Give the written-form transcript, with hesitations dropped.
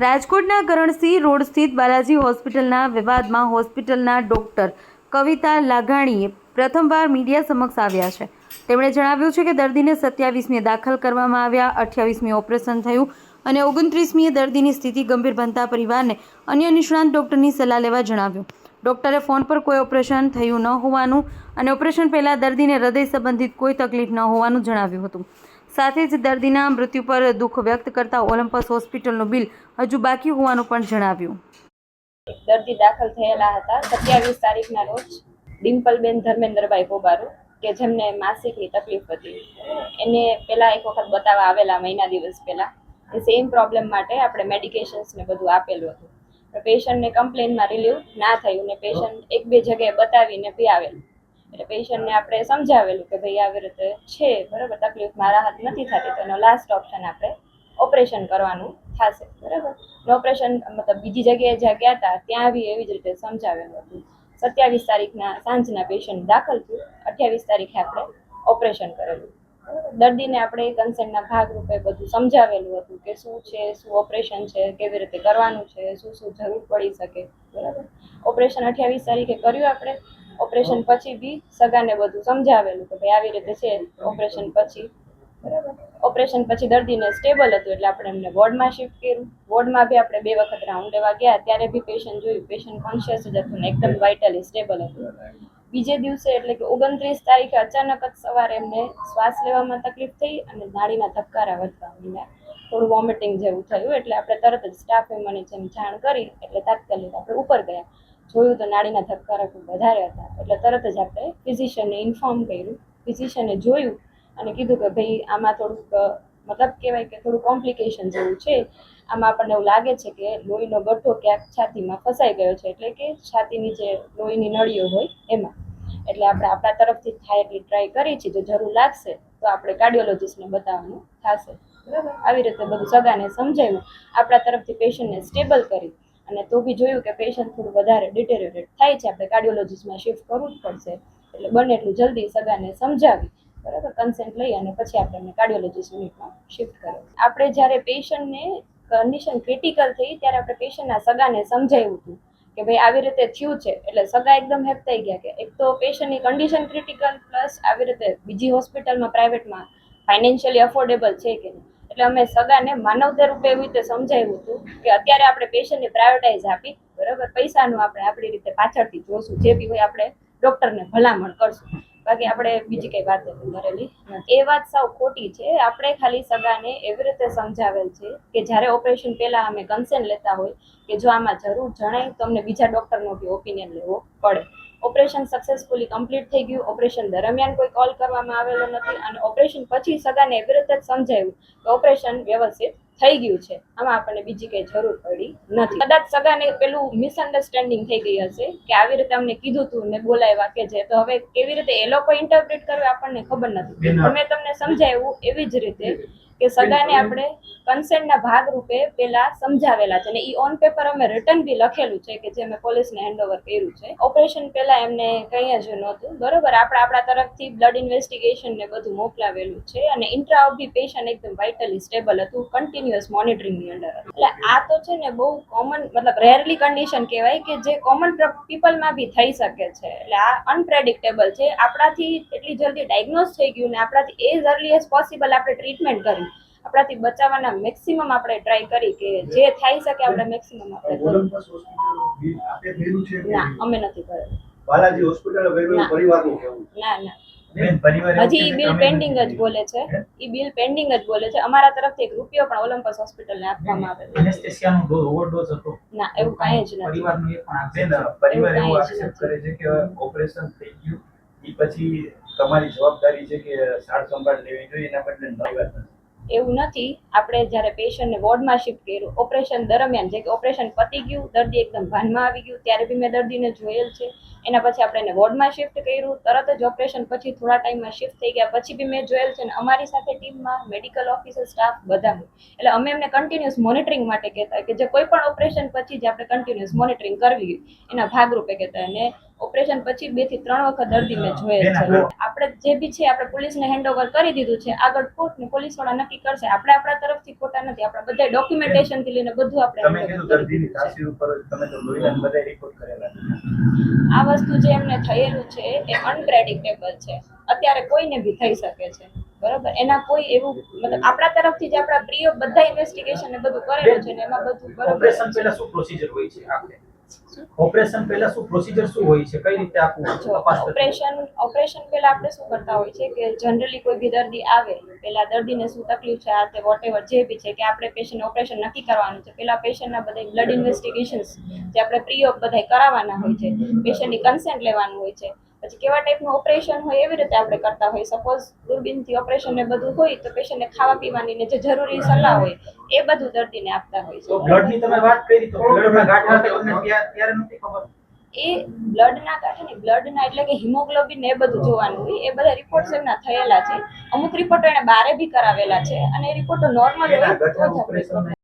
રાજકોટના કરણસિંહ રોડ સ્થિત બાલાજી હોસ્પિટલના વિવાદમાં હોસ્પિટલના ડોક્ટર કવિતા લાઘાણીએ પ્રથમવાર મીડિયા સમક્ષ આવ્યા છે. તેમણે જણાવ્યું છે કે દર્દીને 27મીએ દાખલ કરવામાં આવ્યા, 28મીએ ઓપરેશન થયું અને 29મીએ દર્દીની સ્થિતિ ગંભીર બનતા પરિવારને અન્ય નિષ્ણાંત ડોક્ટરની સલાહ લેવા જણાવ્યું. ડોક્ટરે ફોન પર કોઈ ઓપરેશન થયું ન હોવાનું અને ઓપરેશન પહેલાં દર્દીને હૃદય સંબંધિત કોઈ તકલીફ ન હોવાનું જણાવ્યું હતું. સાથે જ દર્દીના મૃત્યુ પર દુઃખ વ્યક્ત કરતા ઓલિમ્પસ હોસ્પિટલનું બિલ હજુ બાકી હોવાનું પણ જણાવ્યું. દર્દી દાખલ થયેલા હતા 27 તારીખના રોજ ડિમ્પલબેન ધર્મેન્દ્રભાઈ પોબારો કે જેમને માસિકની તકલીફ હતી. એને પહેલા એક વખત બતાવવા આવેલા મહિના દિવસ પહેલા. એ સેમ પ્રોબ્લેમ માટે આપણે મેડિકેશન્સ ને બધું આપેલું હતું. પેશન્ટને કમ્પ્લેનમાં રિલીવ ના થયું ને પેશન્ટ એક બે જગ્યાએ બતાવીને બી આવેલું. એટલે પેશન્ટને આપણે સમજાવેલું કે ભાઈ આવી રીતે છે, બરાબર, તકલીફમાં રાહત નથી થતી, તો એનો લાસ્ટ ઓપ્શન આપણે ઓપરેશન કરવાનું થશે, બરાબર. ઓપરેશન મતલબ બીજી જગ્યાએ જ્યાં ગયા હતા ત્યાં બી એવી જ રીતે સમજાવેલું હતું. 27 તારીખના સાંજના પેશન્ટ દાખલ થયું, 28 તારીખે આપણે ઓપરેશન કરેલું. દર્દીને આપણે કન્સેન્ટના ભાગરૂપે બધું સમજાવેલું હતું કે શું છે, શું ઓપરેશન છે, કેવી રીતે કરવાનું છે, શું શું જરૂર પડી શકે, બરાબર. ઓપરેશન 28 તારીખે કર્યું આપણે. ઓપરેશન પછી બી સગાને બધું સમજાવેલું કે ભાઈ આવી રીતે છે ઓપરેશન પછી, બરાબર. ઓપરેશન પછી દર્દીને સ્ટેબલ હતું એટલે આપણે એમને વોર્ડમાં શિફ્ટ કર્યું. વોર્ડમાં બી આપણે 2 વખત રાઉન્ડ લેવા ગયા, ત્યારે બી પેશન્ટ જોયું, પેશન્ટ કોન્શિયસ જ હતું ને એકદમ વાઇટલી સ્ટેબલ હતું. બીજે દિવસે એટલે કે 29 તારીખે અચાનક જ સવારે એમને શ્વાસ લેવામાં તકલીફ થઈ અને નાડીના ધબકારા વધવા માંડ્યા, થોડું વોમિટિંગ જેવું થયું. એટલે આપણે તરત જ સ્ટાફે મને જેમ જાણ કરી એટલે તાત્કાલિક આપણે ઉપર ગયા. જોયું તો નાડીના ધબકારા ખૂબ વધારે હતા એટલે તરત જ આપણે ફિઝિશિયનને ઇન્ફોર્મ કર્યું. ફિઝિશિયને જોયું અને કીધું કે ભાઈ આમાં થોડુંક મતલબ કહેવાય કે થોડું કોમ્પ્લિકેશન જેવું છે. આમાં આપણને એવું લાગે છે કે લોહીનો ગઠ્ઠો ક્યાંક છાતીમાં ફસાઈ ગયો છે, એટલે કે છાતીની જે લોહીની નળીઓ હોય એમાં. એટલે આપણે આપણા તરફથી થાય એટલી ટ્રાય કરી છે. જો જરૂર લાગશે તો આપણે કાર્ડિયોલોજિસ્ટને બતાવવાનું થશે, બરાબર. આવી રીતે બધું સગાને સમજાવ્યું, આપણા તરફથી પેશન્ટને સ્ટેબલ કરી અને તો બી જોયું કે પેશન્ટ થોડું વધારે ડિટેરિયોરેટ થાય છે, આપણે કાર્ડિયોલોજિસ્ટમાં શિફ્ટ કરવું જ પડશે. એટલે બને એટલું જલ્દી સગાને સમજાવી, બરાબર, કન્સેન્ટ લઈ અને પછી આપણે એમને કાર્ડિયોલોજિસ્ટ યુનિટમાં શિફ્ટ કર્યો. આપણે જ્યારે પેશન્ટને કન્ડિશન ક્રિટિકલ થઈ ત્યારે આપણે પેશન્ટના સગાને સમજાવ્યું હતું કે ભાઈ આવી રીતે થયું છે. એટલે સગા એકદમ હેપ થઈ ગયા કે એક તો પેશન્ટની કન્ડિશન ક્રિટિકલ પ્લસ આવી રીતે બીજી હોસ્પિટલમાં પ્રાઇવેટમાં ફાઇનાન્શિયલી અફોર્ડેબલ છે કે નહીં. એટલે અમે સગાને માનવતા રૂપે એવી રીતે સમજાવ્યું હતું કે અત્યારે આપણે પેશન્ટને પ્રાયોરિટાઇઝ આપી, બરાબર, પૈસાનું આપણે આપણી રીતે પાછળથી જોશું, જે બી હોય આપણે ડૉક્ટરને ભલામણ કરશું, બાકી આપણે બીજી કઈ વાત કરેલી નથી. એ વાત સાવ ખોટી છે. આપણે ખાલી સગાને એવી રીતે સમજાવેલ છે કે જ્યારે ઓપરેશન પહેલા અમે કન્સેન્ટ લેતા હોય કે જો આમાં જરૂર જણાય તો અમને બીજા ડૉક્ટરનો બી ઓપિનિયન લેવો પડે. ઓપરેશન સક્સેસફુલી કમ્પ્લીટ થઈ ગયું. ઓપરેશન દરમિયાન કોઈ કોલ કરવામાં આવેલો નથી અને ઓપરેશન પછી સગાને એવી રીતે જ સમજાવ્યું કે ઓપરેશન વ્યવસ્થિત થઈ ગયું છે, આમાં આપણને બીજી કઈ જરૂર પડી નથી. કદાચ સગાને પેલું મિસઅન્ડરસ્ટેન્ડિંગ થઈ ગઈ હશે કે આવી રીતે અમને કીધું તું ને બોલાવ્યા કે છે, તો હવે કેવી રીતે એ લોકો ઇન્ટરપ્રિટ કરવે આપણને ખબર નથી. અમે તમને સમજાવ્યું એવી જ રીતે કે સગાને આપણે કન્સેન્ટના ભાગરૂપે પેલા સમજાવેલા છે અને એ ઓન પેપર અમે રિટર્ન બી લખેલું છે કે જે અમે પોલીસને હેન્ડઓવર કર્યું છે. ઓપરેશન પહેલા એમને કંઈ જ નહોતું, બરોબર. આપણા તરફથી બ્લડ ઇન્વેસ્ટિગેશન ને બધું મોકલાવેલું છે અને ઇન્ટ્રા ઓફ ધી પેશન્ટ એકદમ વાઇટલી સ્ટેબલ હતું, કન્ટિન્યુઅસ મોનિટરિંગની અંડર હતું. એટલે આ તો છે ને બહુ કોમન મતલબ રેરલી કન્ડિશન કહેવાય કે જે કોમન પીપલમાં બી થઈ શકે છે. એટલે આ અનપ્રેડિક્ટેબલ છે. આપણાથી એટલી જલ્દી ડાયગ્નોઝ થઈ ગયું ને આપણાથી એઝ અર્લી એઝ પોસિબલ આપણે ટ્રીટમેન્ટ કરી, આપણાથી બચાવવાના મેક્સિમમ આપણે ટ્રાય કરી કે જે થઈ શકે આપણે મેક્સિમમ આપણે ના અમે નથી કરેલું. બાલાજી હોસ્પિટલ પરિવારનું કેવું? ના હજી બિલ પેન્ડિંગ જ બોલે છે. ઈ બિલ પેન્ડિંગ જ બોલે છે. અમારા તરફથી 1 રૂપિયો પણ ઓલિમ્પસ હોસ્પિટલને આપવામાં આવેલો એનેસ્થેસિયાનો ઓવરડોઝ હતો ના, એવું કાંઈ જ નથી. પરિવારનું એક પણ પરિવાર એવો આક્ષેપ કરે છે કે ઓપરેશન થઈ ગયું એ પછી તમારી જવાબદારી છે કે સાર સંભાળ લેવી જોઈએ, એના બદલે નવી વાત નથી. એવું નથી. આપણે જ્યારે પેશન્ટને વોર્ડમાં શિફ્ટ કર્યું, ઓપરેશન દરમિયાન જે કે ઓપરેશન પતી ગયું, દર્દી એકદમ ભાનમાં આવી ગયું, ત્યારે બી મેં દર્દીને જોયેલ છે. એના પછી આપણે એને વોર્ડમાં શિફ્ટ કર્યું, તરત જ ઓપરેશન પછી થોડા ટાઈમમાં શિફ્ટ થઈ ગયા પછી બી મેં જોયેલ છે ને અમારી સાથે ટીમમાં મેડિકલ ઓફિસર સ્ટાફ બધા હોય. એટલે અમે એમને કન્ટિન્યુઅસ મોનિટરિંગ માટે કહેતા કે જે કોઈ પણ ઓપરેશન પછી જ આપણે કન્ટિન્યુઅસ મોનિટરિંગ કરવી એના ભાગરૂપે કહેતા. અને ઓપરેશન પછી 2 થી 3 વખત દર્દી મેં જોયેલ છે. આપણે જે બી છે આપણે પોલીસને હેન્ડઓવર કરી દીધું છે. આગળ કોર્ટ ને પોલીસ વાળા નક્કી કરશે. આપણે આપણા તરફથી ખોટા નથી. આપણા બધા ડોક્યુમેન્ટેશન થી લઈને બધું આપણે તમે handover કીધું કરી દર્દીની દીધું છે. તાસીર ઉપર તમે તો લોહીના બધા રિપોર્ટ કરેલા છે. આ વસ્તુ જે એમને થયેલું છે એ અનપ્રેડિક્ટેબલ છે. અત્યારે કોઈને બી થઈ શકે છે. બરાબર, એના કોઈ એવું મતલબ આપણા તરફથી જે આપણા પ્રિય બધા ઇન્વેસ્ટિગેશન ને બધું કરેલું છે ને એમાં બધું બરાબર ઓપરેશન પહેલા શું પ્રોસિજર હોય છે આપણે ઓપરેશન પહેલા શું પ્રોસિજર શું હોય છે કઈ રીતે આખું જો તપાસ થતી હોય? ઓપરેશન પહેલા આપણે શું કરતા હોય છે કે જનરલી કોઈ બી દર્દી આવે પહેલા દર્દીને શું તકલીફ છે આ તે વોટેવર જે બી છે કે આપણે પેશન્ટ ઓપરેશન નક્કી કરવાનું છે. પહેલા પેશન્ટના બધા બ્લડ ઇન્વેસ્ટિગેશન્સ જે આપણે પ્રી ઓપ બધા કરાવવાના હોય છે. પેશન્ટની કન્સેન્ટ લેવાનું હોય છે. પછી કેવા ટાઈપનું ઓપરેશન હોય એવી રીતે આપણે કરતા હોય. સપોઝ દૂરબીનથી ઓપરેશન ને બધું હોય તો પેશન્ટને ખાવા પીવાની ને જે જરૂરી સલાહ હોય એ બધું દર્દીને આપતા હોય તો છે. બ્લડ ની તમે વાત કરી તો બ્લડમાં ગાંઠ હતી તમને ત્યારે નથી ખબર એ બ્લડના કારણે નહીં, બ્લડના એટલે કે હિમોગ્લોબિન ને એ બધું જોવાનું હોય. એ બધા રિપોર્ટ્સ એમના થયેલા છે. અમુક રિપોર્ટો એને બારે બી કરાવેલા છે અને એ રિપોર્ટો નોર્મલ હોય તો જ આપણે ઓપરેશન